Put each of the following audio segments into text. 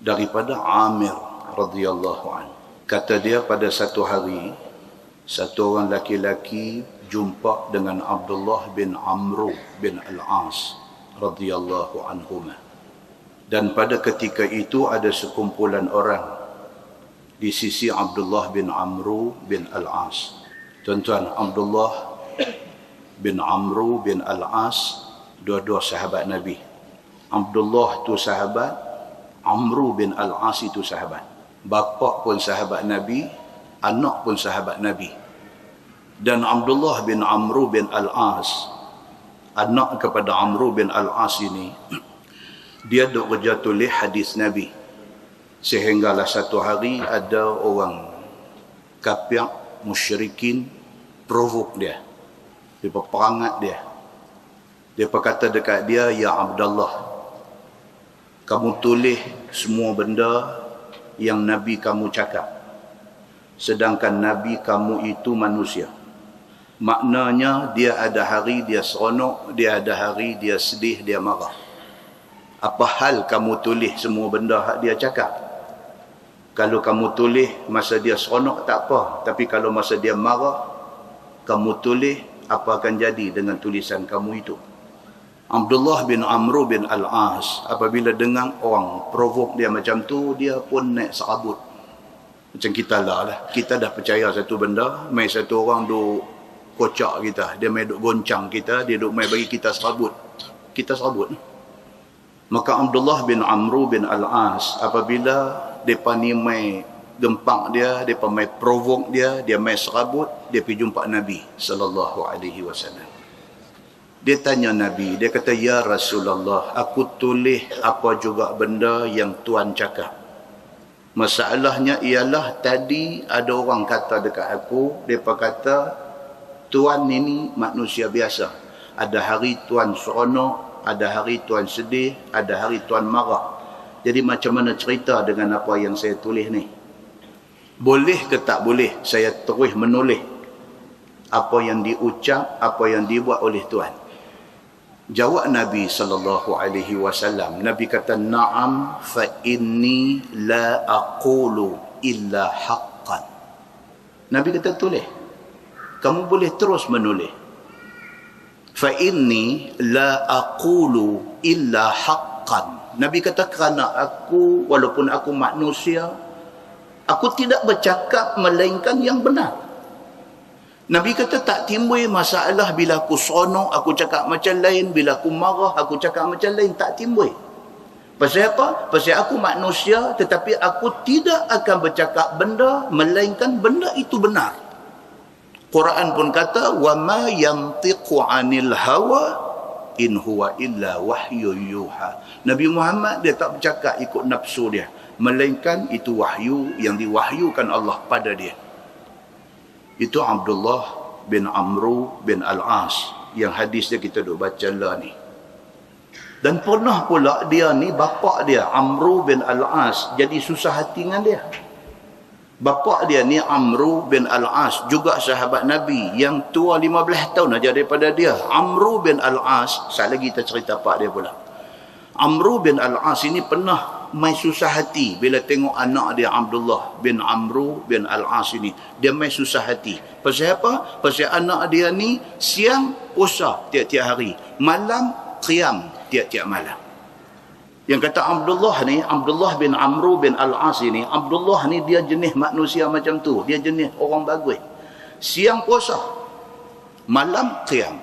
daripada Amir radhiyallahu an. Kata dia, pada satu hari satu orang laki-laki jumpa dengan Abdullah bin Amru bin Al-As radhiyallahu anhuma. Dan pada ketika itu ada sekumpulan orang di sisi Abdullah bin Amru bin Al-As. Tuan-tuan, Abdullah bin Amru bin Al-As dua-dua sahabat Nabi. Abdullah tu sahabat, Amru bin Al-As itu sahabat. Bapa pun sahabat Nabi, anak pun sahabat Nabi. Dan Abdullah bin Amru bin Al-As, anak kepada Amru bin Al-As ini, dia duk kerja tulis hadis Nabi. Sehinggalah satu hari ada orang kafir musyrikin provok dia. Dia perangat dia. Dia berkata dekat dia, ya Abdullah, kamu tulis semua benda yang Nabi kamu cakap, sedangkan Nabi kamu itu manusia. Maknanya dia ada hari dia seronok, dia ada hari dia sedih, dia marah. Apa hal kamu tulis semua benda hak dia cakap? Kalau kamu tulis masa dia seronok tak apa, tapi kalau masa dia marah kamu tulis, apa akan jadi dengan tulisan kamu itu? Abdullah bin Amru bin Al-As apabila dengar orang provok dia macam tu, dia pun naik serabut. Macam kita lah, kita dah percaya satu benda, mai satu orang duk kocak kita, dia mai duk goncang kita, dia duk mai bagi kita serabut, kita serabut. Maka Abdullah bin Amru bin Al-As apabila depa ni mai gempak dia, depa mai provok dia, dia mai serabut, dia pergi jumpa Nabi sallallahu alaihi wasallam. Dia tanya Nabi, dia kata, ya Rasulullah, aku tulis apa juga benda yang Tuan cakap. Masalahnya ialah tadi ada orang kata dekat aku, mereka kata Tuan ini manusia biasa. Ada hari Tuan seronok, ada hari Tuan sedih, ada hari Tuan marah. Jadi macam mana cerita dengan apa yang saya tulis ni? Boleh ke tak boleh saya terus menulis apa yang diucap, apa yang dibuat oleh Tuan? Jawab Nabi sallallahu alaihi wasallam, Nabi kata, na'am fa inni la aqulu illa haqqan. Nabi kata tulis. Kamu boleh terus menulis. Fa inni la aqulu illa haqqan. Nabi kata kerana aku, walaupun aku manusia, aku tidak bercakap melainkan yang benar. Nabi kata tak timbul masalah bila aku seronok, aku cakap macam lain. Bila aku marah, aku cakap macam lain. Tak timbul. Pasal apa? Pasal aku manusia, tetapi aku tidak akan bercakap benda melainkan benda itu benar. Quran pun kata, وَمَا يَنْطِقُ عَنِ الْهَوَى إِنْ هُوَ إِلَّا وَحْيُ يُوحَى. Nabi Muhammad dia tak bercakap ikut nafsu dia, melainkan itu wahyu yang diwahyukan Allah pada dia. Itu Abdullah bin Amru bin Al-As yang hadis dia kita duk baca lah ni. Dan pernah pula dia ni, bapa dia Amru bin Al-As jadi susah hati dengan dia. Bapa dia ni Amru bin Al-As juga sahabat Nabi yang tua 15 tahun aja daripada dia. Amru bin Al-As, sekali lagi kita cerita pak dia pula. Amru bin Al-As ini pernah mai susah hati bila tengok anak dia Abdullah bin Amru bin Al-As ini. Dia mai susah hati. Pasal apa? Pasal anak dia ni siang puasa tiap-tiap hari, malam qiyam tiap-tiap malam. Yang kata Abdullah ni, Abdullah bin Amru bin Al-As ini, Abdullah ni dia jenis manusia macam tu. Dia jenis orang bagus. Siang puasa, malam qiyam.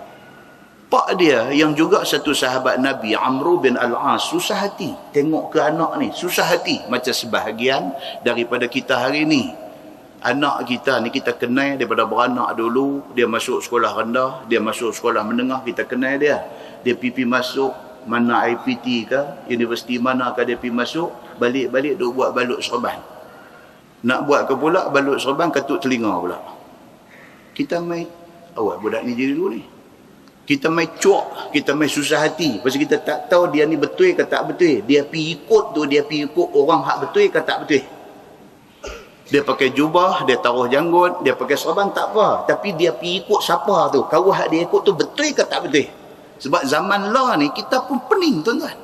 Pak dia yang juga satu sahabat Nabi, Amru bin Al-As, susah hati tengok ke anak ni, susah hati. Macam sebahagian daripada kita hari ni, anak kita ni kita kenal daripada beranak dulu. Dia masuk sekolah rendah, dia masuk sekolah menengah, kita kenal dia. Dia pergi masuk mana IPT ke, universiti mana ke dia pergi masuk, balik-balik duk buat balut serban. Nak buat ke pula balut serban, katuk telinga pula. Kita mai, awak budak ni jadi dulu ni. Kita mai cuak, kita mai susah hati. Pasal kita tak tahu dia ni betul ke tak betul. Dia pergi ikut tu, dia pergi ikut orang hak betul ke tak betul. Dia pakai jubah, dia taruh janggut, dia pakai serban tak apa. Tapi dia pergi ikut siapa tu. Kau hak dia ikut tu betul ke tak betul. Sebab zaman lah ni kita pun pening tuan-tuan.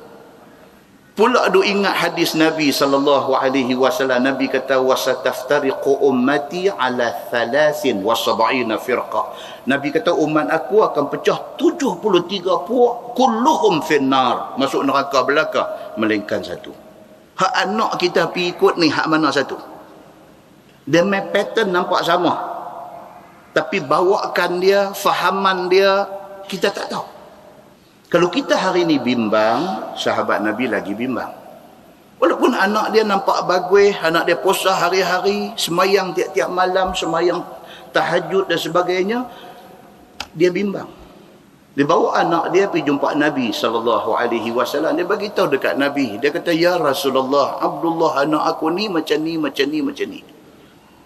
Pula ada ingat hadis Nabi sallallahu alaihi wasallam. Nabi kata wasataftariqu ummati ala 73 firqah. Nabi kata umat aku akan pecah 73 puak, kulluhum finnar, masuk neraka belaka melainkan satu. Hak anak kita pi ikut ni hak mana satu? Dia main pattern nampak sama, tapi bawakan dia, fahaman dia kita tak tahu. Kalau kita hari ni bimbang, sahabat Nabi lagi bimbang. Walaupun anak dia nampak bagus, anak dia puasa hari-hari, semayang tiap-tiap malam, semayang tahajud dan sebagainya, dia bimbang. Dia bawa anak dia pergi jumpa Nabi SAW. Dia bagi tahu dekat Nabi. Dia kata, ya Rasulullah, Abdullah anak aku ni macam ni, macam ni, macam ni.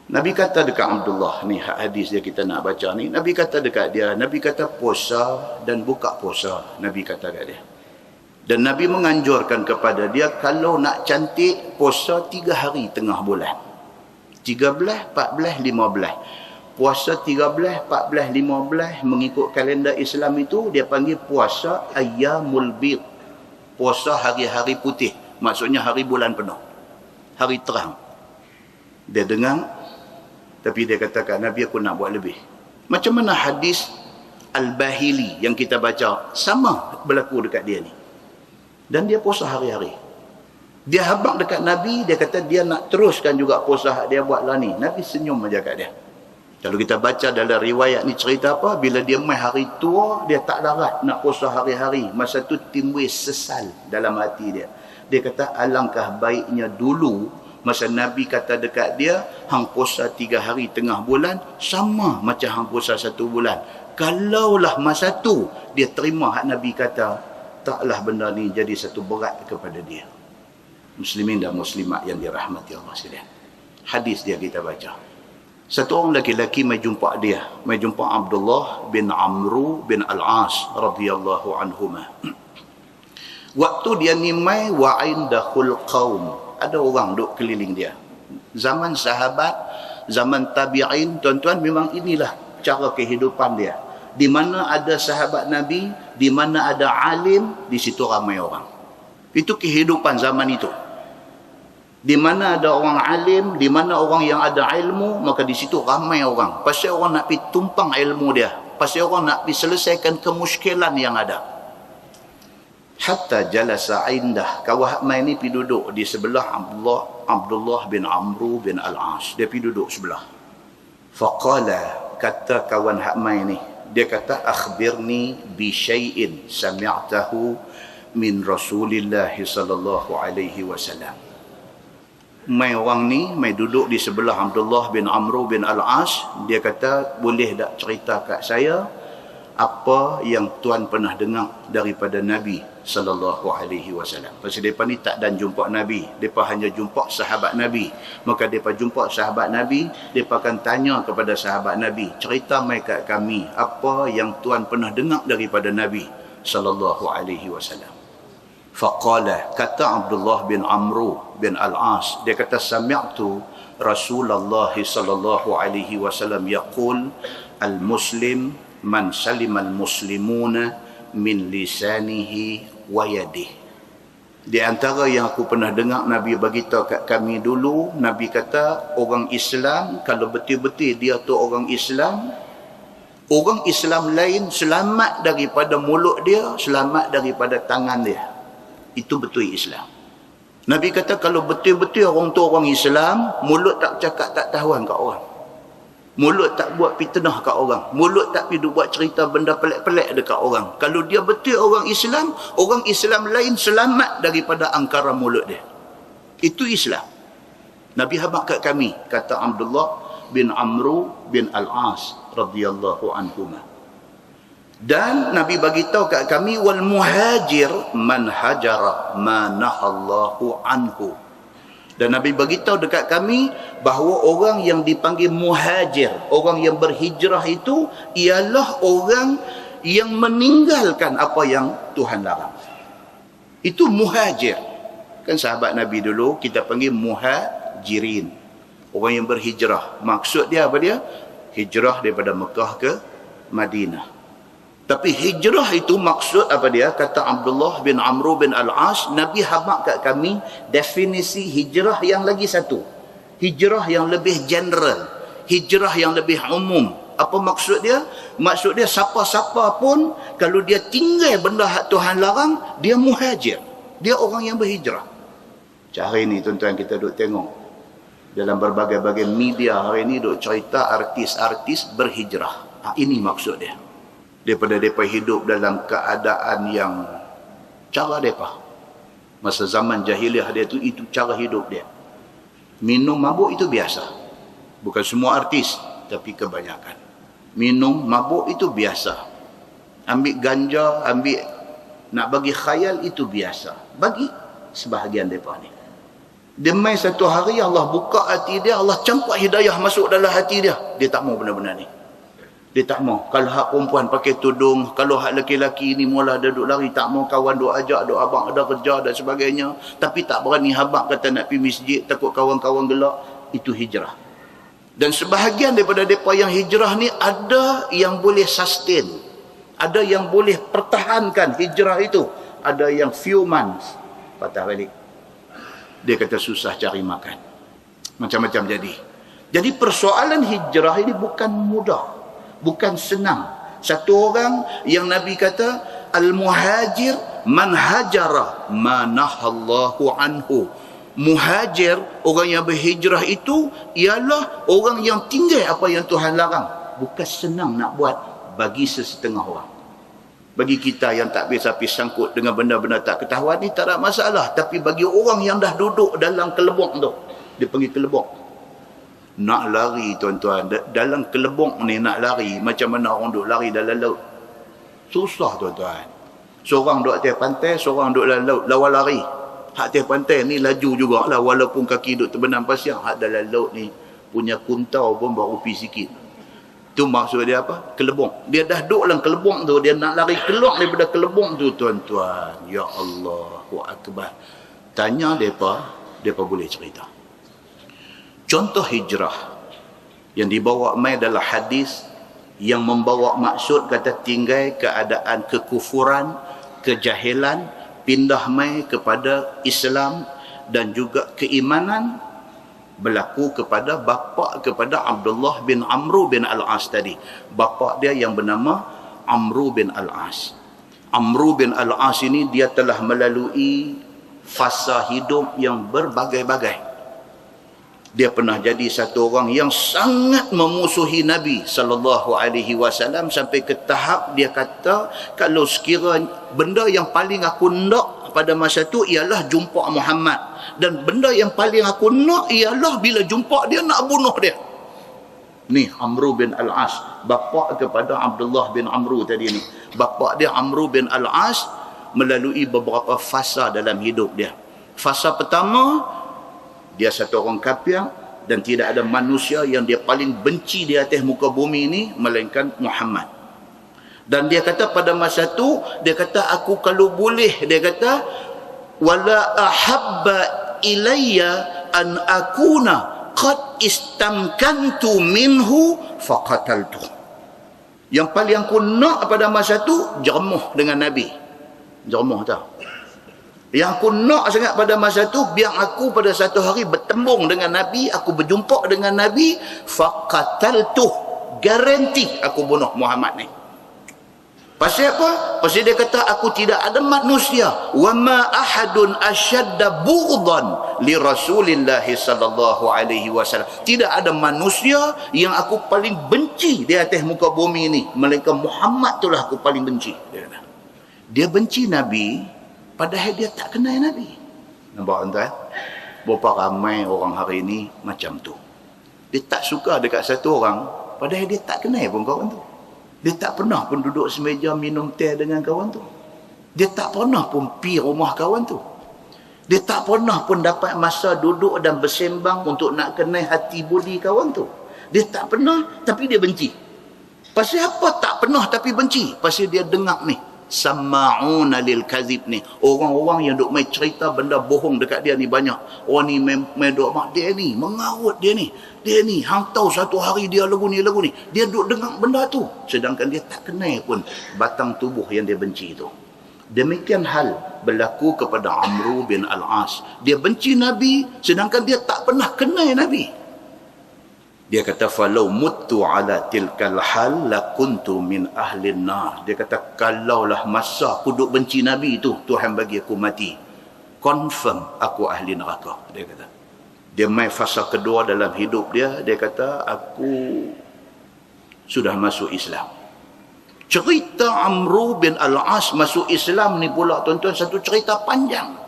Nabi kata dekat Abdullah, ni hadis dia kita nak baca ni. Nabi kata dekat dia, Nabi kata puasa dan buka puasa. Nabi kata dekat dia. Dan Nabi menganjurkan kepada dia, kalau nak cantik, puasa 3 hari tengah bulan. 13, 14, 15. Puasa 13, 14, 15 mengikut kalender Islam itu, dia panggil puasa Ayyamul Bid. Puasa hari-hari putih. Maksudnya hari bulan penuh. Hari terang. Dia dengar, tapi dia katakan, Nabi aku nak buat lebih. Macam mana hadis Al-Bahili yang kita baca, sama berlaku dekat dia ni. Dan dia puasa hari-hari. Dia habaq dekat Nabi, dia kata dia nak teruskan juga puasa dia buat lah ni. Nabi senyum aja kat dia. Kalau kita baca dalam riwayat ni cerita apa, bila dia mai hari tua, dia tak larat nak puasa hari-hari. Masa tu timbul sesal dalam hati dia. Dia kata alangkah baiknya dulu, masa Nabi kata dekat dia, hang puasa 3 hari tengah bulan, sama macam hang puasa 1 bulan. Kalaulah masa tu, dia terima hak Nabi kata, taklah benda ni jadi satu berat kepada dia. Muslimin dan muslimat yang dirahmati Allah sekalian. Hadis dia kita baca. Satu orang lelaki mai jumpa dia. Mai jumpa Abdullah bin Amru bin Al-As radhiyallahu anhuma. Waktu dia ni mai wa indahul qaum. Ada orang duk keliling dia. Zaman sahabat, zaman tabi'in, tuan-tuan, memang inilah cara kehidupan dia. Di mana ada sahabat Nabi, di mana ada alim, di situ ramai orang. Itu kehidupan zaman itu. Di mana ada orang alim, di mana orang yang ada ilmu, maka di situ ramai orang. Pasal orang nak pergi tumpang ilmu dia. Pasal orang nak pergi selesaikan kemusykilan yang ada. Hatta jalasa indah. Kawan Hakmai ni pergi duduk di sebelah Abdullah bin Amru bin Al-As. Dia pergi duduk sebelah. Faqala, kata kawan Hakmai ni, dia kata, akhbirni bi syai'in sami'tahu min Rasulillah sallallahu alaihi wasallam. Mai orang ni, mai duduk di sebelah Abdullah bin Amru bin Al-As. Dia kata, boleh tak cerita kat saya apa yang tuan pernah dengar daripada Nabi sallallahu alaihi wasallam. Pasal depa ni tak dan jumpa Nabi, depa hanya jumpa sahabat Nabi. Maka depa jumpa sahabat Nabi, depa akan tanya kepada sahabat Nabi, cerita mai kat kami apa yang tuan pernah dengar daripada Nabi sallallahu alaihi wasallam. Faqala, kata Abdullah bin Amru bin Al-As, dia kata, sami'tu Rasulullah sallallahu alaihi wasallam yaqul, al-muslim man salimal muslimuna min lisanihi wa yadihi. Di antara yang aku pernah dengar Nabi bagi tahu kat kami dulu, Nabi kata orang Islam kalau betul-betul dia tu orang Islam lain selamat daripada mulut dia, selamat daripada tangan dia. Itu betul Islam. Nabi kata kalau betul-betul orang tu orang Islam, mulut tak cakap tak tahuan kat orang. Mulut tak buat fitnah kat orang. Mulut tak pergi buat cerita benda pelik-pelik dekat orang. Kalau dia betul orang Islam lain selamat daripada angkara mulut dia. Itu Islam. Nabi habaq kat kami, kata Abdullah bin Amru bin Al-As radhiyallahu anhuma. Dan Nabi bagi tahu kat kami, wal muhajir man hajara ma nahallahu anhu. Dan Nabi beritahu dekat kami bahawa orang yang dipanggil muhajir, orang yang berhijrah itu ialah orang yang meninggalkan apa yang Tuhan larang. Itu muhajir. Kan sahabat Nabi dulu kita panggil muhajirin. Orang yang berhijrah. Maksud dia apa dia? Hijrah daripada Mekah ke Madinah. Tapi hijrah itu maksud apa dia? Kata Abdullah bin Amr bin Al-As, Nabi habaq kat kami definisi hijrah yang lagi satu. Hijrah yang lebih general. Hijrah yang lebih umum. Apa maksud dia? Maksud dia siapa-siapa pun kalau dia tinggal benda hak Tuhan larang, dia muhajir. Dia orang yang berhijrah. Hari ini tuan-tuan kita duk tengok dalam berbagai-bagai media hari ini duk cerita artis-artis berhijrah. Ini maksud dia. Daripada mereka hidup dalam keadaan yang cara mereka. Masa zaman jahiliah dia tu, itu cara hidup dia. Minum mabuk itu biasa. Bukan semua artis, tapi kebanyakan. Minum mabuk itu biasa. Ambil ganja, ambil nak bagi khayal itu biasa. Bagi sebahagian mereka ni. Demi satu hari Allah buka hati dia, Allah campak hidayah masuk dalam hati dia. Dia tak mau benda-benda ni. Dia tak mau. Kalau hak perempuan pakai tudung, kalau hak lelaki-lelaki ni mula ada duk lari, tak mau kawan duk ajak, duk abang ada kerja dan sebagainya. Tapi tak berani habaq kata nak pergi masjid, takut kawan-kawan gelak. Itu hijrah. Dan sebahagian daripada mereka yang hijrah ni, ada yang boleh sustain. Ada yang boleh pertahankan hijrah itu. Ada yang few months patah balik. Dia kata susah cari makan. Macam-macam jadi. Jadi persoalan hijrah ini bukan mudah. Bukan senang. Satu orang yang Nabi kata, Al-muhajir man hajara ma nahallahu anhu. Muhajir, orang yang berhijrah itu, ialah orang yang tinggal apa yang Tuhan larang. Bukan senang nak buat bagi sesetengah orang. Bagi kita yang tak biasa sangkut dengan benda-benda tak ketahuan ni tak ada masalah. Tapi bagi orang yang dah duduk dalam kelebok tu, dia panggil kelebok. Nak lari tuan-tuan, dalam kelebok ni nak lari, macam mana orang duk lari dalam laut? Susah tuan-tuan. Seorang duk atas pantai, seorang duk dalam laut, lawan lari. Hak atas pantai ni laju jugalah, walaupun kaki duk terbenam pasir. Hak dalam laut ni punya kuntau pun berupi sikit. Itu maksud dia apa? Kelebong. Dia dah duduk dalam kelebong tu, dia nak lari keluar daripada kelebong tu tuan-tuan. Ya Allahu Akbar. Tanya mereka, mereka boleh cerita. Contoh hijrah yang dibawa mai dalam hadis yang membawa maksud kata tinggal keadaan kekufuran, kejahilan, pindah mai kepada Islam dan juga keimanan berlaku kepada bapa kepada Abdullah bin Amr bin Al-As tadi. Bapa dia yang bernama Amr bin Al-As. Amr bin Al-As ini dia telah melalui fasa hidup yang berbagai-bagai. Dia pernah jadi satu orang yang sangat memusuhi Nabi SAW sampai ke tahap dia kata, kalau sekiranya benda yang paling aku nak pada masa tu ialah jumpa Muhammad, dan benda yang paling aku nak ialah bila jumpa dia nak bunuh dia. Ni Amr bin Al-As, bapa kepada Abdullah bin Amr tadi ni. Bapa dia Amr bin Al-As melalui beberapa fasa dalam hidup dia. Fasa pertama, dia satu orang kafir dan tidak ada manusia yang dia paling benci di atas muka bumi ini melainkan Muhammad. Dan dia kata pada masa tu, dia kata aku kalau boleh, dia kata wala ahabba ilayya an akuna qad istamkantu minhu faqataltu. Yang paling aku nak pada masa tu jeremuh dengan Nabi. Jeremuh tau. Yang aku nak sangat pada masa tu, biar aku pada satu hari bertembung dengan Nabi, aku berjumpa dengan Nabi, faqataltu, garanti aku bunuh Muhammad ni. Pasal apa? Pasal dia kata aku tidak ada manusia wa ma ahadun ashadda bughdan li Rasulillah sallallahu alaihi wasallam. Tidak ada manusia yang aku paling benci di atas muka bumi ini melainkan Muhammad, itulah aku paling benci. Dia benci Nabi padahal dia tak kenal Nabi. Nampak tuan? Berapa ramai orang hari ini macam tu. Dia tak suka dekat satu orang padahal dia tak kenal pun kawan tu. Dia tak pernah pun duduk semeja minum teh dengan kawan tu. Dia tak pernah pun pergi rumah kawan tu. Dia tak pernah pun dapat masa duduk dan bersembang untuk nak kenal hati budi kawan tu. Dia tak pernah, tapi dia benci. Pasal apa tak pernah tapi benci? Pasal dia dengar ni. Samma'una lil kazib ni. Orang-orang yang duk main cerita benda bohong dekat dia ni banyak. Orang ni main duk mak dia ni, mengarut dia ni. Dia ni hang tahu satu hari dia lagu ni. Dia duk dengar benda tu. Sedangkan dia tak kenal pun batang tubuh yang dia benci tu. Demikian hal berlaku kepada Amru bin Al-As. Dia benci Nabi sedangkan dia tak pernah kenal Nabi. Dia kata falau muttu ala tilkal hal lakuntu min ahli nar. Dia kata kalaulah masa aku duk benci Nabi tu Tuhan bagi aku mati, confirm aku ahli neraka. Dia kata dia mai fasa kedua dalam hidup dia. Dia kata aku sudah masuk Islam. Cerita Amru bin Al-As masuk Islam ni pula tuan-tuan satu cerita panjang.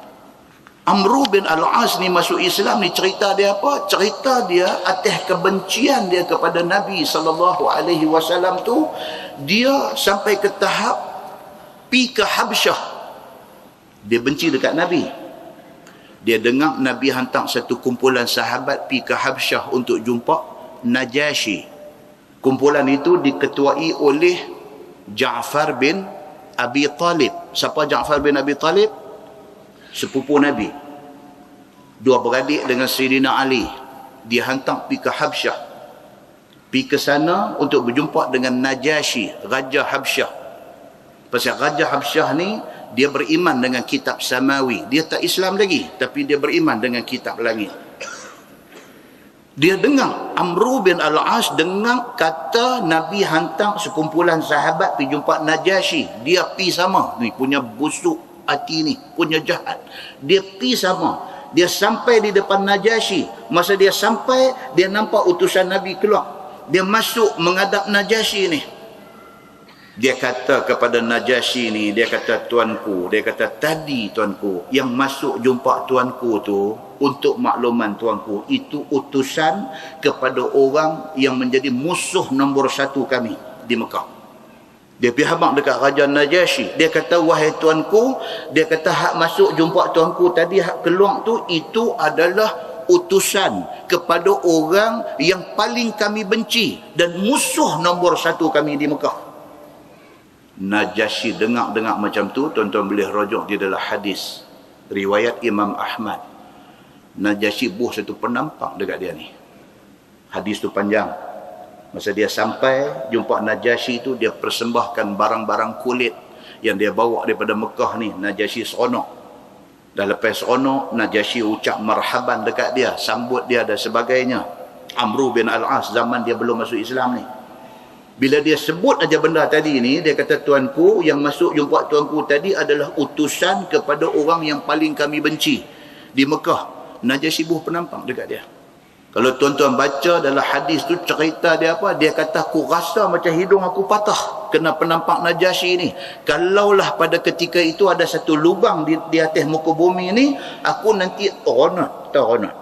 Amru bin Al-As ni masuk Islam ni cerita dia apa? Cerita dia atas kebencian dia kepada Nabi SAW tu, dia sampai ke tahap pi ke Habsyah. Dia benci dekat Nabi. Dia dengar Nabi hantar satu kumpulan sahabat pi ke Habsyah untuk jumpa Najasyi. Kumpulan itu diketuai oleh Ja'far bin Abi Talib. Siapa Ja'far bin Abi Talib? Sepupu Nabi. Dua beradik dengan Sayyidina Ali. Dia hantar pergi ke Habsyah. Pergi ke sana untuk berjumpa dengan Najasyi, Raja Habsyah. Pasal Raja Habsyah ni, dia beriman dengan kitab Samawi. Dia tak Islam lagi, tapi dia beriman dengan kitab langit. Dia dengar, Amru bin Al-As dengar kata Nabi hantar sekumpulan sahabat pergi jumpa Najasyi. Dia pergi sama. Ni punya busuk hati ni, punya jahat. Dia pergi sama. Dia sampai di depan Najasyi. Masa dia sampai, dia nampak utusan Nabi keluar. Dia masuk menghadap Najasyi ni. Dia kata kepada Najasyi ni, dia kata tuanku, dia kata tadi tuanku, yang masuk jumpa tuanku tu, untuk makluman tuanku, itu utusan kepada orang yang menjadi musuh nombor satu kami di Mekah. Dia pergi habaq dekat Raja Najasyi. Dia kata, wahai tuanku, dia kata hak masuk jumpa tuanku tadi, hak keluar tu, itu adalah utusan kepada orang yang paling kami benci dan musuh nombor satu kami di Mekah. Najasyi dengar macam tu, tuan-tuan boleh rujuk di dalam hadis riwayat Imam Ahmad. Najasyi buh satu penampak dekat dia ni. Hadis tu panjang. Masa dia sampai jumpa Najasyi tu, dia persembahkan barang-barang kulit yang dia bawa daripada Mekah ni. Najasyi seronok. Dah lepas seronok, Najasyi ucap marhaban dekat dia, sambut dia dan sebagainya. Amru bin Al-As zaman dia belum masuk Islam ni. Bila dia sebut aja benda tadi ni, dia kata tuanku yang masuk jumpa tuanku tadi adalah utusan kepada orang yang paling kami benci di Mekah. Najasyi buh penampak dekat dia. Kalau tuan-tuan baca dalam hadis tu, cerita dia apa? Dia kata, aku rasa macam hidung aku patah kena penampak Najasyi ni. Kalaulah pada ketika itu ada satu lubang di atas muka bumi ni, aku nanti ronat. Tahu ronat?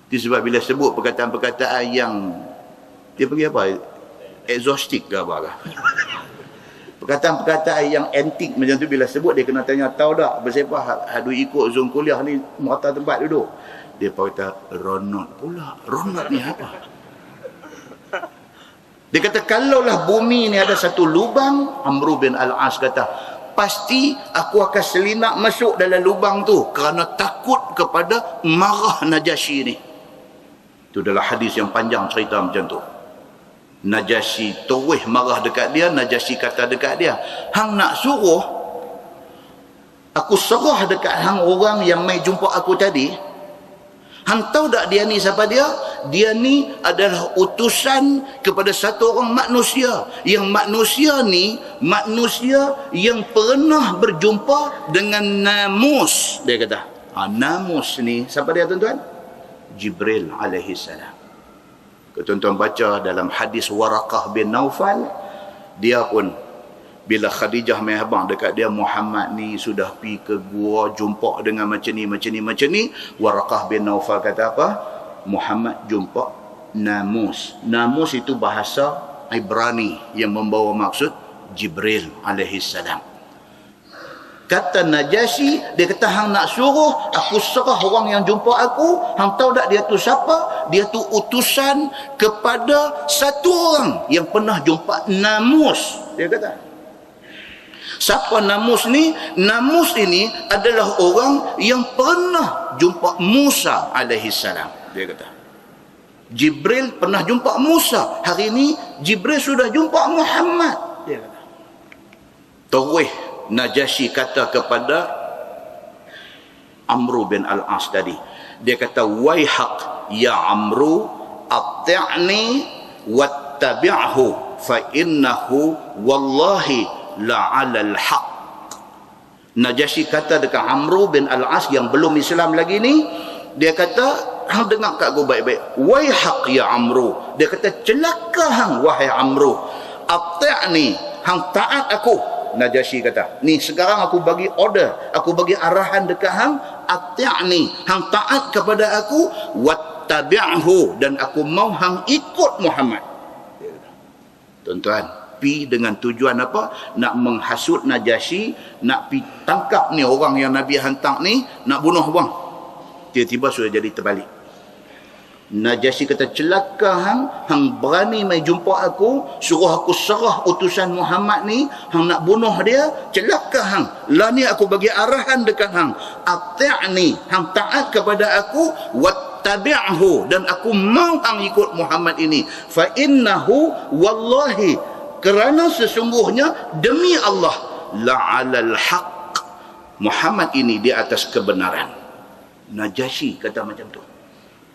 Itu sebab bila sebut perkataan-perkataan yang dia panggil apa? Exhaustic ke apa ke? Perkataan-perkataan yang antik macam tu bila sebut, dia kena tanya, tahu tak bersepah hadu ikut Zoom kuliah ni mata tempat duduk. Dia kata, ronot pula. Ronot ni apa? Dia kata, kalaulah bumi ni ada satu lubang, Amru bin Al-As kata, pasti aku akan selinap masuk dalam lubang tu kerana takut kepada marah Najasyi ni. Itu adalah hadis yang panjang cerita macam tu. Najasyi terus marah dekat dia. Najasyi kata dekat dia, hang nak suruh aku serah dekat hang orang yang mai jumpa aku tadi? Hang tahu tak dia ni siapa dia? Dia ni adalah utusan kepada satu orang manusia. Yang manusia ni, manusia yang pernah berjumpa dengan Namus. Dia kata, Namus ni, siapa dia tuan-tuan? Jibril alaihi salam. Kalau tuan-tuan baca dalam hadis Waraqah bin Naufal, dia pun bila Khadijah mai habang dekat dia, Muhammad ni sudah pergi ke gua jumpa dengan macam ni. Waraqah bin Naufal kata apa? Muhammad jumpa Namus. Namus itu bahasa Ibrani yang membawa maksud Jibril alaihi salam. Kata Najasyi, dia kata, hang nak suruh aku serah orang yang jumpa aku, hang tahu tak dia tu siapa? Dia tu utusan kepada satu orang yang pernah jumpa Namus. Dia kata, Siapa Namus ni? Namus ini adalah orang yang pernah jumpa Musa alaihi salam. Dia kata, Jibril pernah jumpa Musa, hari ini Jibril sudah jumpa Muhammad. Dia kata. Terus Najasyi kata kepada Amru bin Al-As tadi, dia kata, waihaq ya Amru ati'ni wattabi'hu fa innahu wallahi la'alal haq. Najasyi kata dekat Amru bin Al-As yang belum Islam lagi ni, dia kata, hang dengar kat aku baik-baik, waihaq ya Amru. Dia kata, celaka hang wahai Amru, ati'ni, hang taat aku. Najasyi kata, ni sekarang aku bagi order, aku bagi arahan dekat hang, ati'ni, hang taat kepada aku, wattabi'hu, dan aku mau hang ikut Muhammad. Tuan-tuan, pi dengan tujuan apa? Nak menghasut Najasyi, nak pi tangkap ni orang yang Nabi hantar ni, nak bunuh orang. Tiba-tiba sudah jadi terbalik. Najasyi kata, celaka hang berani mai jumpa aku, suruh aku serah utusan Muhammad ni, hang nak bunuh dia, celaka hang. Lah ni aku bagi arahan dekat hang, ati'ni, hang taat kepada aku, wattabi'hu, dan aku mau hang ikut Muhammad ini. Fa innahu wallahi, kerana sesungguhnya demi Allah, la'alal haq, Muhammad ini di atas kebenaran. Najasyi kata macam tu.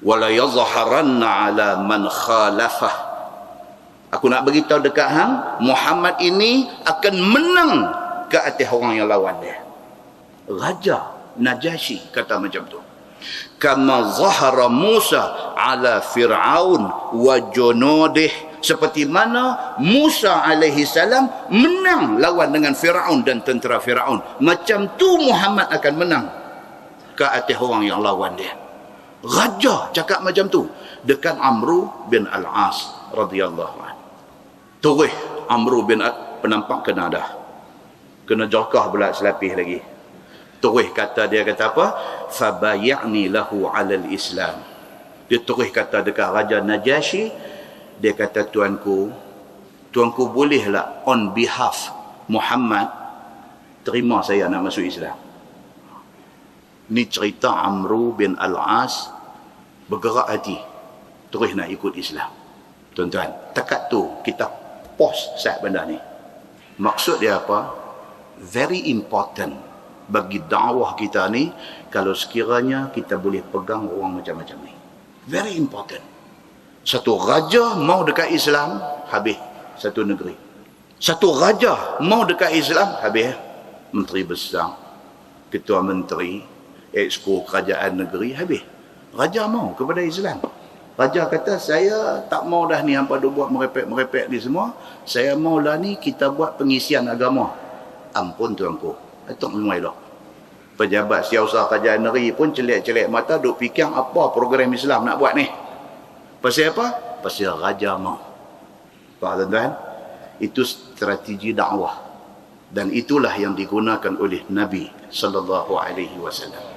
Wala yazharanna ala man khalafah, aku nak beritahu dekat hang, Muhammad ini akan menang ke atas orang yang lawan dia. Raja Najasyi kata macam tu. Kama zahara Musa ala Fir'aun wa junudih, seperti mana Musa alaihi salam menang lawan dengan Fir'aun dan tentera Fir'aun, macam tu Muhammad akan menang ke atas orang yang lawan dia. Raja cakap macam tu dekat Amru bin Al-As radhiyallahu anhu. Terus Amru bin penampak kena dah, kena jokah pula selapis lagi. Terus kata, dia kata apa? Fabayani lahu alal Islam. Dia terus kata dekat Raja Najasyi, dia kata, tuanku bolehlah on behalf Muhammad terima saya nak masuk Islam. Ni cerita Amru bin Al-As bergerak hati, terus nak ikut Islam. Tuan-tuan, takat tu kita pause saat benda ni. Maksud dia apa? Very important bagi dakwah kita ni, kalau sekiranya kita boleh pegang orang macam-macam ni. Very important. Satu raja mau dekat Islam, habis satu negeri. Satu raja mau dekat Islam, habis menteri besar, ketua menteri, exco kerajaan negeri, habis. Raja mau kepada Islam. Raja kata, saya tak mau dah ni hampa duk buat merepek-merepek ni semua. Saya maulah ni kita buat pengisian agama. Ampun tuanku, itu memang elok. Pejabat siasat kerajaan negeri pun celik-celik mata duk fikir apa program Islam nak buat ni. Pasal apa? Pasal raja mau. Faham tuan-tuan? Itu strategi dakwah. Dan itulah yang digunakan oleh Nabi sallallahu alaihi wasallam.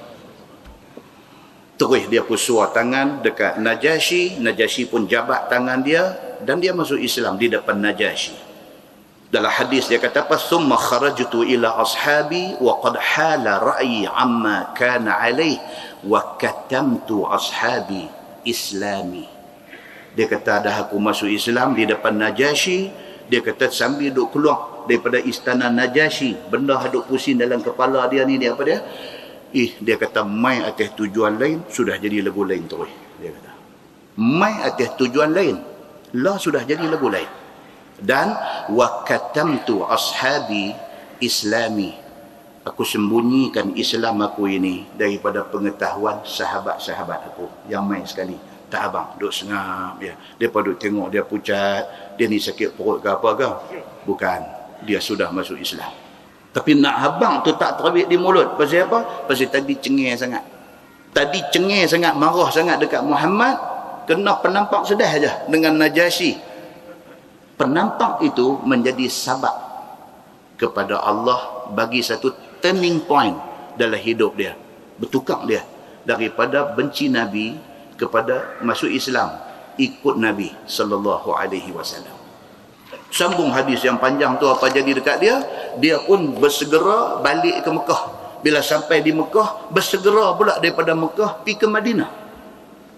Terus dia pusua tangan dekat Najasyi, Najasyi pun jabat tangan dia dan dia masuk Islam di depan Najasyi. Dalam hadis dia kata apa? Summa kharajtu ila ashabi wa qad hala ra'yi amma kana alaih wa katamtu ashabi islami. Dia kata, dah aku masuk Islam di depan Najasyi. Dia kata sambil duk keluar daripada istana Najasyi, benda duk pusing dalam kepala dia ni, dia apa dia? Dia kata, mai atas tujuan lain, sudah jadi lagu lain terus. Dia kata, mai atas tujuan lain, lah sudah jadi lagu lain. Dan wa katamtu ashabi islami, aku sembunyikan Islam aku ini daripada pengetahuan sahabat-sahabat aku yang main sekali. Tak abang, duk sengap ya. Dia duk tengok dia pucat, dia ni sakit perut ke apa ke? Bukan, dia sudah masuk Islam. Tapi nak abang tu tak terbit di mulut. Pasal apa? Pasal tadi cengih sangat. Tadi cengih sangat, marah sangat dekat Muhammad, kena penampak sedah aja dengan Najasyi. Penampak itu menjadi sabab kepada Allah bagi satu turning point dalam hidup dia. Bertukar dia daripada benci Nabi kepada masuk Islam, ikut Nabi sallallahu alaihi wasallam. Sambung hadis yang panjang tu, apa jadi dekat dia? dia pun bersegera balik ke Mekah. Bila sampai di Mekah, bersegera pula daripada Mekah pergi ke Madinah.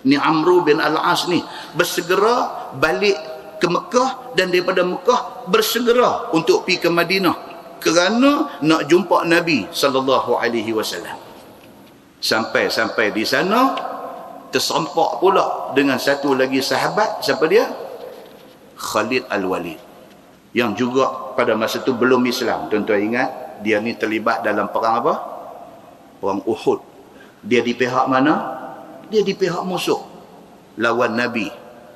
Ni Amru bin Al-As ni bersegera balik ke Mekah, dan daripada Mekah bersegera untuk pergi ke Madinah kerana nak jumpa Nabi SAW. Sampai di sana tersampak pula dengan satu lagi sahabat. Siapa dia? Khalid Al-Walid, yang juga pada masa tu belum Islam. Tuan-tuan ingat, dia ni terlibat dalam perang apa? Perang Uhud. Dia di pihak mana? Dia di pihak musuh, lawan Nabi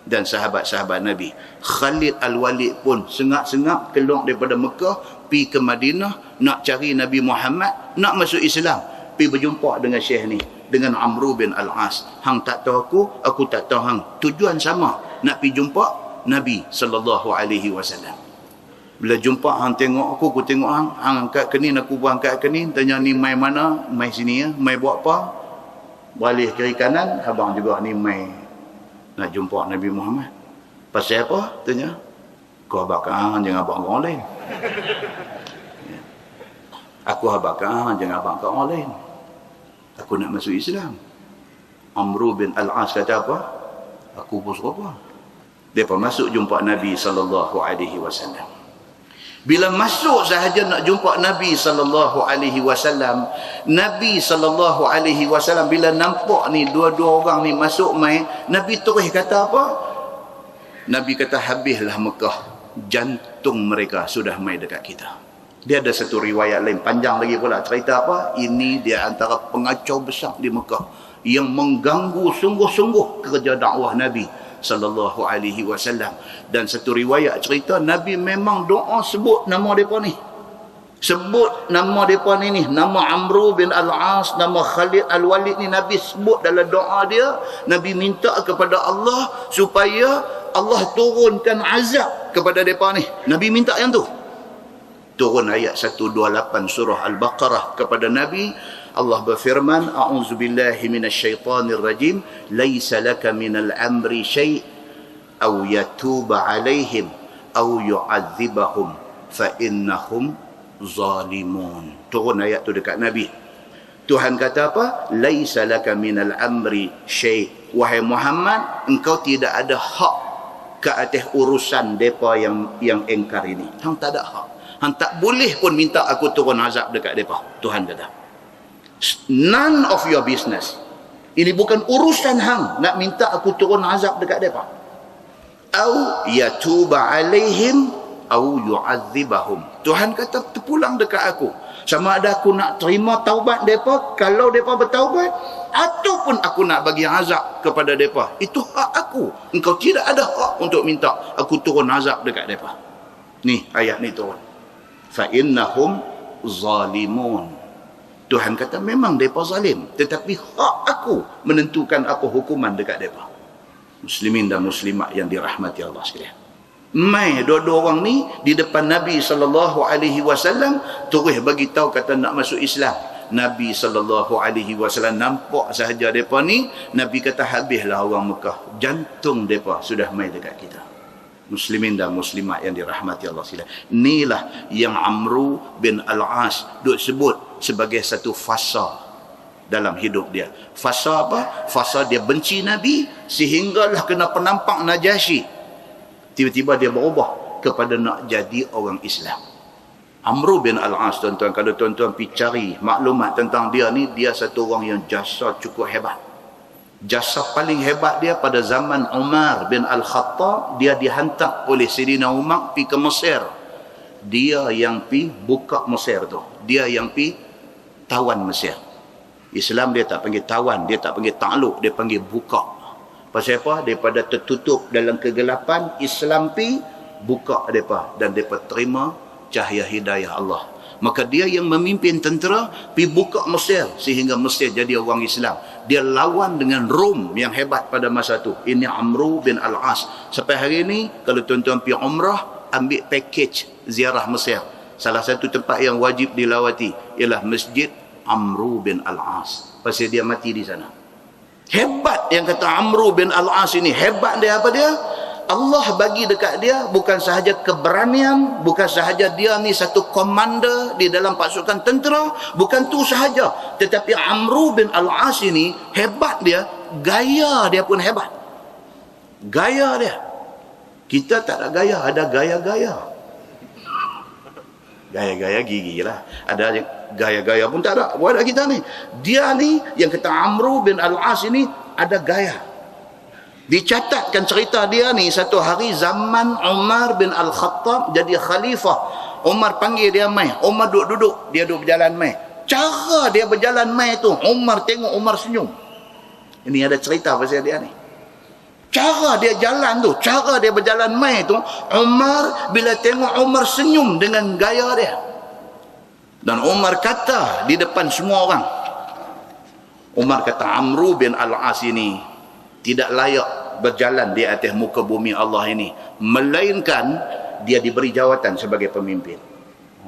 dan sahabat-sahabat Nabi. Khalid Al-Walid pun sengak-sengak keluar daripada Mekah pergi ke Madinah nak cari Nabi Muhammad, nak masuk Islam. Pergi berjumpa dengan Syekh ni, dengan Amru bin Al-As. Hang tak tahu aku tak tahu hang. Tujuan sama, nak pergi jumpa Nabi SAW. Bila jumpa hang tengok aku tengok hang. Hang angkat kenin, aku pun angkat kenin. Tanya ni mai mana? Mai sini ya. Mai buat apa? Balik kiri kanan, abang juga ni mai nak jumpa Nabi Muhammad. Pasal apa? Tanya. Kau abang jangan abang orang lain. Aku abang jangan abang kat orang lain. Aku nak masuk Islam. Amru bin Al-As kata apa? Aku pun suka apa? Dia pun masuk jumpa Nabi SAW. Bila masuk sahaja nak jumpa Nabi SAW, Nabi SAW bila nampak ni dua-dua orang ni masuk mai, Nabi terus kata apa? Nabi kata, habislah Mekah, jantung mereka sudah mai dekat kita. Dia ada satu riwayat lain panjang lagi pula, cerita apa? Ini dia antara pengacau besar di Mekah yang mengganggu sungguh-sungguh kerja dakwah Nabi SAW. Dan satu riwayat cerita, Nabi memang doa sebut nama mereka ni. Sebut nama mereka ni, nama Amru bin Al-As, nama Khalid Al-Walid ni Nabi sebut dalam doa dia. Nabi minta kepada Allah supaya Allah turunkan azab kepada mereka ni. Nabi minta yang tu. Turun ayat 128 surah Al-Baqarah kepada Nabi. Allah berfirman, a'udzubillahi minasyaitanir rajim, laisa laka minal amri syai' aw yatuba 'alaihim aw yu'adzibahum fa innahum zalimun. Turun ayat tu dekat Nabi. Tuhan kata apa? Laisa laka minal amri syai'. Wahai Muhammad, engkau tidak ada hak ke atas urusan depa yang engkar ini. Hang tak ada hak. Hang tak boleh pun minta aku turun azab dekat mereka. Tuhan kata, none of your business. Ini bukan urusan hang nak minta aku turun azab dekat mereka. Au yatuba alaihim au yu'adzibahum. Tuhan kata terpulang dekat aku. Sama ada aku nak terima taubat mereka kalau mereka bertaubat, ataupun aku nak bagi azab kepada mereka. Itu hak aku. Engkau tidak ada hak untuk minta aku turun azab dekat mereka. Ni ayat ni turun. Fa innahum zalimun. Tuhan kata memang mereka zalim, tetapi hak aku menentukan apa hukuman dekat mereka. Muslimin dan muslimat yang dirahmati Allah sekalian. Mai dua-dua orang ni di depan Nabi SAW terus bagi tahu kata nak masuk Islam. Nabi SAW nampak sahaja mereka ni, Nabi kata habislah orang Mekah, jantung mereka sudah mai dekat kita. Muslimin dan muslimat yang dirahmati Allah sekalian. Inilah yang Amru bin Al-As duk sebut sebagai satu fasa dalam hidup dia. Fasa apa? Fasa dia benci Nabi sehinggalah kena penampak Najasyi. Tiba-tiba dia berubah kepada nak jadi orang Islam. Amru bin Al-As, tuan-tuan, kalau tuan-tuan pergi cari maklumat tentang dia ni, dia satu orang yang jasa cukup hebat. Jasa paling hebat dia pada zaman Umar bin Al-Khattab, dia dihantar oleh Sayyidina Umar pergi ke Mesir. Dia yang pergi buka Mesir tu. Dia yang pergi tawan Mesir. Islam dia tak panggil tawan, dia tak panggil takluk, dia panggil buka. Pasal apa? Daripada tertutup dalam kegelapan, Islam pergi buka mereka dan mereka terima cahaya hidayah Allah. Maka dia yang memimpin tentera pergi buka Mesir sehingga Mesir jadi orang Islam. Dia lawan dengan Rom yang hebat pada masa tu. Ini Amru bin Al-As. Sampai hari ini kalau tuan-tuan pergi umrah, ambil package ziarah Mesir. Salah satu tempat yang wajib dilawati ialah Masjid Amru bin Al-As. Pasal dia mati di sana. Hebat yang kata Amru bin Al-As ini. Hebat dia apa dia? Allah bagi dekat dia bukan sahaja keberanian, bukan sahaja dia ni satu komander di dalam pasukan tentera, bukan tu sahaja, tetapi Amru bin Al-As ini hebat dia, gaya dia pun hebat. Gaya dia. Kita tak ada gaya, ada gaya-gaya. Gaya-gaya gigi lah. Ada gaya-gaya pun tak ada. Buat kita ni. Dia ni yang kata Amru bin Al-As ini ada gaya. Dicatatkan cerita dia ni satu hari zaman Umar bin Al-Khattab jadi khalifah. Umar panggil dia mai. Umar duduk-duduk, dia duduk berjalan mai. Cara dia berjalan mai tu, Umar tengok Umar senyum. Ini ada cerita pasal dia ni. Cara dia jalan tu, cara dia berjalan mai tu, Umar bila tengok Umar senyum dengan gaya dia. Dan Umar kata di depan semua orang, Umar kata Amru bin Al-As ini tidak layak berjalan di atas muka bumi Allah ini, melainkan dia diberi jawatan sebagai pemimpin.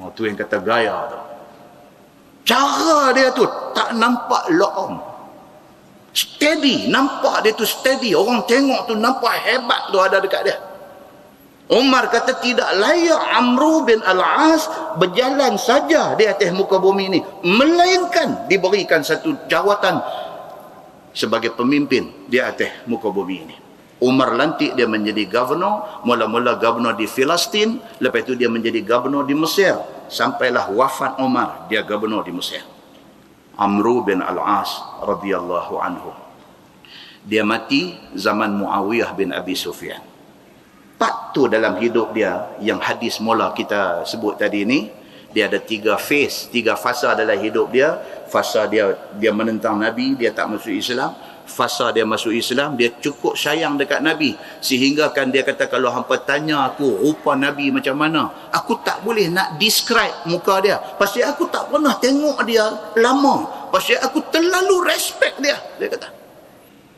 Oh, tu yang kata gaya tu. Cara dia tu tak nampak loom, steady, nampak dia tu steady. Orang tengok tu nampak hebat tu ada dekat dia. Umar kata tidak layak Amru bin Al-As berjalan saja di atas muka bumi ini, melainkan diberikan satu jawatan sebagai pemimpin di atas muka bumi ini. Umar lantik dia menjadi governor, mula-mula governor di Palestin, lepas itu dia menjadi governor di Mesir, sampailah wafat Umar, dia governor di Mesir. Amru bin Al-As radhiyallahu anhu. Dia mati zaman Muawiyah bin Abi Sufyan. Part tu dalam hidup dia yang hadis mula kita sebut tadi ni, dia ada 3 phase, 3 fasa dalam hidup dia. Fasa dia menentang Nabi, dia tak masuk Islam. Fasa dia masuk Islam, dia cukup sayang dekat Nabi, sehingga kan dia kata kalau hampa tanya aku rupa Nabi macam mana, aku tak boleh nak describe muka dia, pasal aku tak pernah tengok dia lama, pasal aku terlalu respect dia. Dia kata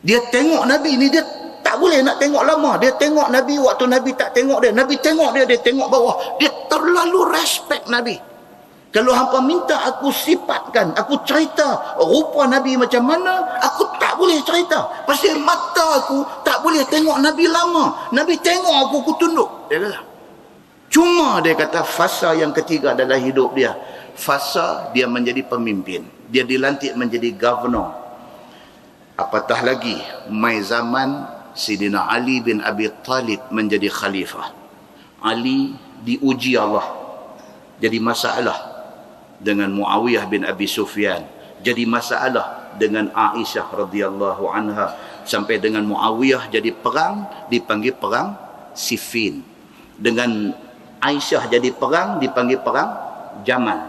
dia tengok Nabi ni, dia tak boleh nak tengok lama. Dia tengok Nabi waktu Nabi tak tengok dia, Nabi tengok dia, dia tengok bawah. Dia terlalu respect Nabi. Kalau hampa minta aku sifatkan, aku cerita rupa Nabi macam mana, aku tak boleh cerita. Pasal mata aku tak boleh tengok Nabi lama. Nabi tengok aku tunduk. Dia kata. Cuma dia kata fasa yang ketiga dalam hidup dia, fasa dia menjadi pemimpin. Dia dilantik menjadi governor. Apatah lagi, mai zaman Sayyidina Ali bin Abi Talib menjadi khalifah. Ali diuji Allah. Jadi masalah dengan Muawiyah bin Abi Sufyan, jadi masalah dengan Aisyah radhiyallahu anha, sampai dengan Muawiyah jadi perang, dipanggil perang Siffin. Dengan Aisyah jadi perang, dipanggil perang Jamal.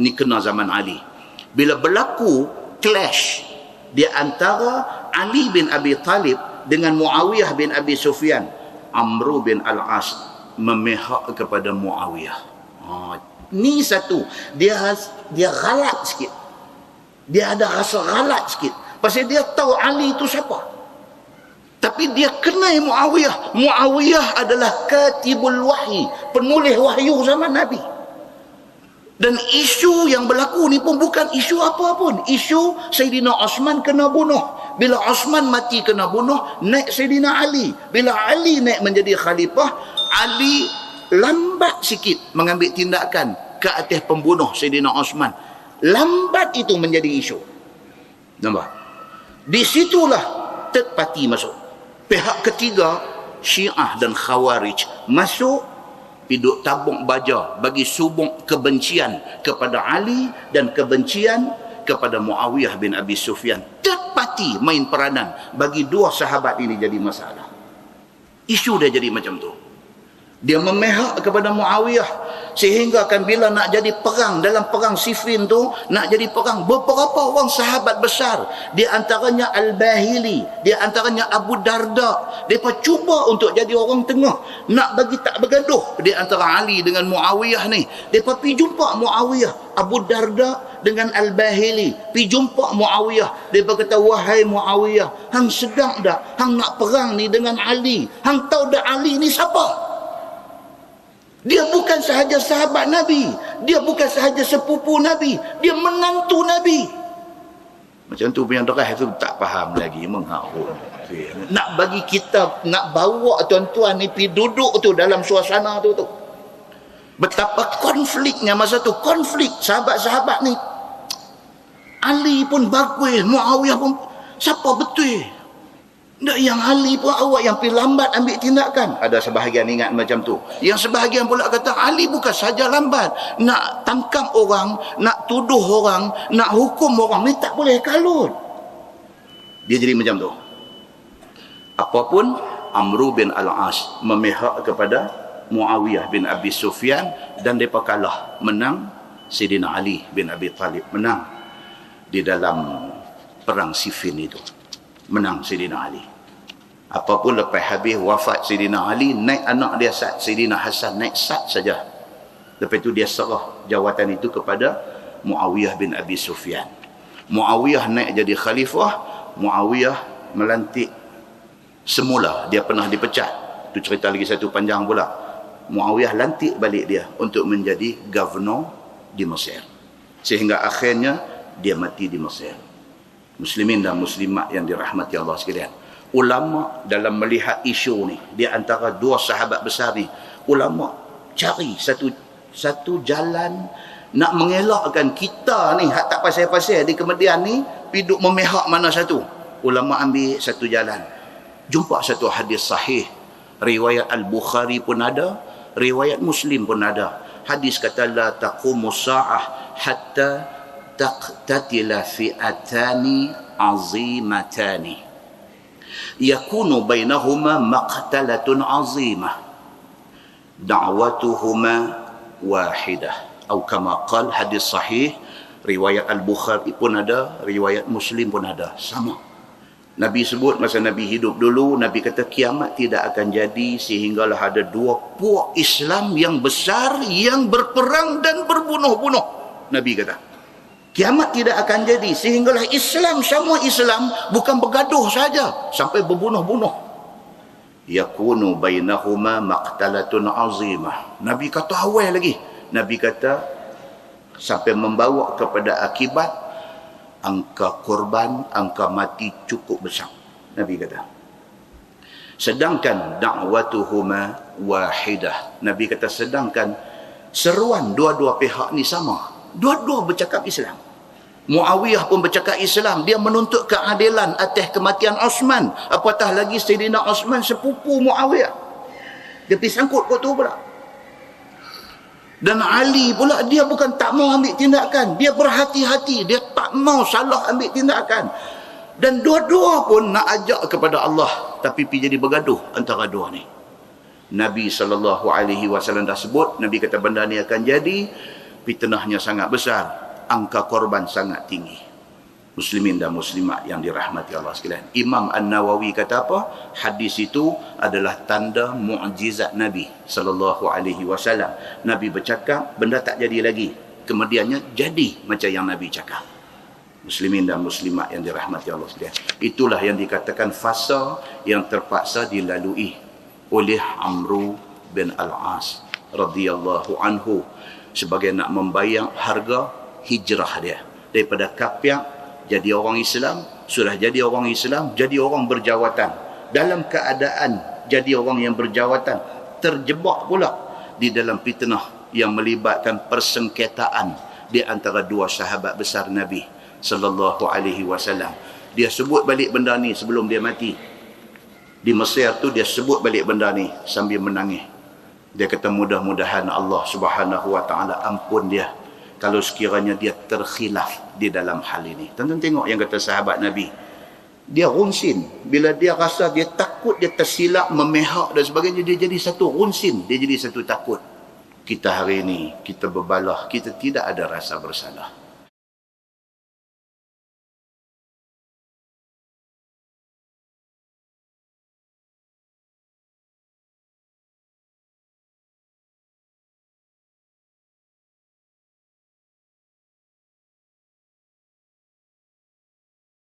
Ni kena zaman Ali. Bila berlaku clash di antara Ali bin Abi Talib dengan Muawiyah bin Abi Sufyan, Amru bin Al-As memihak kepada Muawiyah. Ni satu, dia galat sikit, dia ada rasa galat sikit, pasal dia tahu Ali itu siapa, tapi dia kenal Muawiyah. Muawiyah adalah katibul wahyi, penulis wahyu zaman Nabi. Dan isu yang berlaku ni pun bukan isu apa pun, isu Sayyidina Osman kena bunuh. Bila Osman mati kena bunuh, naik Sayyidina Ali. Bila Ali naik menjadi khalifah, Ali lambat sikit mengambil tindakan ke atas pembunuh Sayyidina Osman. Lambat itu menjadi isu. Nampak? Di situlah third party masuk. Pihak ketiga, Syiah dan Khawarij masuk, piduk tabung baja bagi subuk kebencian kepada Ali dan kebencian kepada Muawiyah bin Abi Sufyan. Third party main peranan bagi dua sahabat ini jadi masalah. Isu dia jadi macam tu. Dia memihak kepada Muawiyah, sehingga kan bila nak jadi perang, dalam perang Siffin tu nak jadi perang, beberapa orang sahabat besar, di antaranya Al-Bahili, di antaranya Abu Darda, mereka cuba untuk jadi orang tengah, nak bagi tak bergaduh di antara Ali dengan Muawiyah ni. Mereka pergi jumpa Muawiyah, Abu Darda dengan Al-Bahili pergi jumpa Muawiyah. Mereka kata, wahai Muawiyah, hang sedang tak hang nak perang ni dengan Ali? Hang tahu tak Ali ni siapa? Dia bukan sahaja sahabat Nabi, dia bukan sahaja sepupu Nabi, dia menantu Nabi. Macam tu punya deras tu tak faham lagi mengharun. Nak bagi kita, nak bawa tuan-tuan ni pergi duduk tu dalam suasana tu. Betapa konfliknya masa tu. Konflik sahabat-sahabat ni. Ali pun bagus, Muawiyah pun. Siapa betul? Tak, yang Ali pun awak yang pergi lambat ambil tindakan. Ada sebahagian ingat macam tu. Yang sebahagian pula kata Ali bukan saja lambat. Nak tangkap orang, nak tuduh orang, nak hukum orang ni tak boleh kalut. Dia jadi macam tu. Apapun Amru bin Al-As memihak kepada Muawiyah bin Abi Sufyan dan mereka kalah. Menang Sayyidina Ali bin Abi Talib. Menang di dalam perang Siffin itu. Menang Sayyidina Ali. Apapun lepas habis wafat Sayyidina Ali, naik anak dia Sa'd, Sayyidina Hasan, naik Sa'd saja. Lepas itu dia serah jawatan itu kepada Muawiyah bin Abi Sufyan. Muawiyah naik jadi khalifah. Muawiyah melantik, semula dia pernah dipecat. Itu cerita lagi satu panjang pula. Muawiyah lantik balik dia untuk menjadi governor di Mesir. Sehingga akhirnya dia mati di Mesir. Muslimin dan muslimat yang dirahmati Allah sekalian. Ulama dalam melihat isu ni, di antara dua sahabat besar ni, ulama cari satu jalan nak mengelakkan kita ni hak tak pasal-pasal di kemudian ni piduk memihak mana satu. Ulama ambil satu jalan. Jumpa satu hadis sahih. Riwayat Al-Bukhari pun ada, riwayat Muslim pun ada. Hadis kata la taqumus sa'ah hatta taqtatila fi'atani azimatani yakunu bainahuma maqtalatun azimah da'watuhuma wahidah atau kama qal. Hadis sahih, riwayat Al-Bukhari pun ada, riwayat Muslim pun ada, sama. Nabi sebut masa Nabi hidup dulu, Nabi kata kiamat tidak akan jadi sehinggalah ada dua puak Islam yang besar yang berperang dan berbunuh-bunuh. Nabi kata kiamat tidak akan jadi sehinggalah Islam, semua Islam bukan bergaduh saja sampai berbunuh-bunuh. Yakunu bainahuma maqtalatun azimah. Nabi kata awal lagi. Nabi kata sampai membawa kepada akibat angka korban, angka mati cukup besar. Nabi kata. Sedangkan da'watuhuma wahidah. Nabi kata sedangkan seruan dua-dua pihak ni sama. Dua-dua bercakap Islam. Muawiyah pun bercakap Islam. Dia menuntut keadilan atas kematian Osman. Apatah lagi Sayyidina Osman sepupu Muawiyah. Dia pergi sangkut kot tu pula. Dan Ali pula dia bukan tak mau ambil tindakan. Dia berhati-hati. Dia tak mau salah ambil tindakan. Dan dua-dua pun nak ajak kepada Allah. Tapi pergi jadi bergaduh antara dua ni. Nabi SAW dah sebut. Nabi kata benda ni akan jadi. Fitnahnya sangat besar. Angka korban sangat tinggi. Muslimin dan muslimat yang dirahmati Allah sekalian. Imam An-Nawawi kata apa? Hadis itu adalah tanda mukjizat Nabi SAW. Nabi bercakap, benda tak jadi lagi. Kemudiannya jadi macam yang Nabi cakap. Muslimin dan muslimat yang dirahmati Allah sekalian. Itulah yang dikatakan fasa yang terpaksa dilalui oleh Amru bin Al-As radhiyallahu anhu sebagai nak membayar harga hijrah dia daripada kafir jadi orang Islam. Sudah jadi orang Islam, jadi orang berjawatan. Dalam keadaan jadi orang yang berjawatan, terjebak pula di dalam fitnah yang melibatkan persengketaan di antara dua sahabat besar Nabi sallallahu alaihi wasallam. Dia sebut balik benda ni sebelum dia mati. Di Mesir tu dia sebut balik benda ni sambil menangis. Dia kata mudah-mudahan Allah Subhanahu wa taala ampun dia kalau sekiranya dia terkhilaf di dalam hal ini. Tonton tengok yang kata sahabat Nabi. Dia runsin. Bila dia rasa dia takut, dia tersilap, memihak dan sebagainya, dia jadi satu runsin. Dia jadi satu takut. Kita hari ini, kita berbalah, kita tidak ada rasa bersalah.